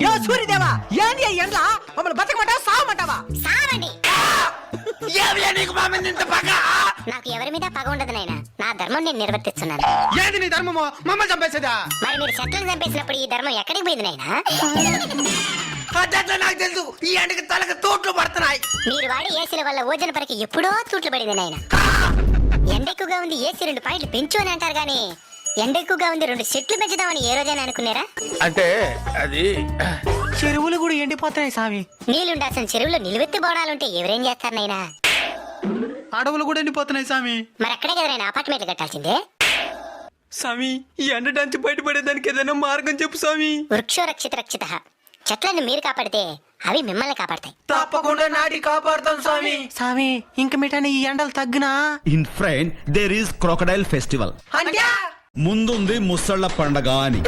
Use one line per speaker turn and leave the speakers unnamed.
యో సూర్యదేవా ఏంది ఎండ్లా మమ్మల్ని బతకమంటావా సావమంటావా?
సావండి.
ఏమిలే నీకు మా మీద ఇంత పగ?
నాకు ఎవరి మీద పగ ఉండదు నాయనా, నా ధర్మం నేను నిర్వర్తిస్తున్నాను.
ఏది నీ ధర్మమో? మమ్మల్ని చంపేసేదా?
మరి మీరు చెట్లను చంపేసినప్పుడు ఈ ధర్మం ఎక్కడికి పోయింది నాయనా?
అట్లా నాకు తెలుసు. ఈ ఎండకి తలకు తోట్లు పడుతున్నాయి.
మీరు వాడి ఏసీల వల్ల ఓజన పరికి ఎప్పుడో తూట్లు పడింది నాయనా. ఎండ ఎక్కువగా ఉంది, ఏసీ 2 పాయింట్లు పెంచు అని అంటారు గానీ ఎండ ఎక్కువగా ఉంది 2 చెట్లు పెంచుదామని ఏ రోజైనా అనుకున్నారా?
అంటే అది
చెరువులు కూడా ఎండిపోతున్నాయి స్వామి.
నీళ్ళుండాల్సిన చెరువులో నిలువెత్తి బోడాలుంటే ఎవరేం చేస్తారు నాయనా?
అడవులు కూడా ఎండిపోతున్నాయి స్వామి.
మరి అక్కడే కదా నాయనా అపార్ట్మెంట్లు కట్టాల్సిందే.
స్వామి ఈ ఎండ నుంచి బయటపడేదానికి ఏదైనా మార్గం చెప్పు స్వామి.
వృక్షో రక్షిత రక్షిత. చెట్లను మీరు కాపాడితే అవి మిమ్మల్ని కాపాడతాయి.
తప్పకుండా నాటి కాపాడుతాం స్వామి. స్వామి ఇంక మిఠాని ఈ ఎండలు తగ్గునా?
In front there is crocodile festival.
అంటే
ముందుంది ముసళ్ళ పండగ అని.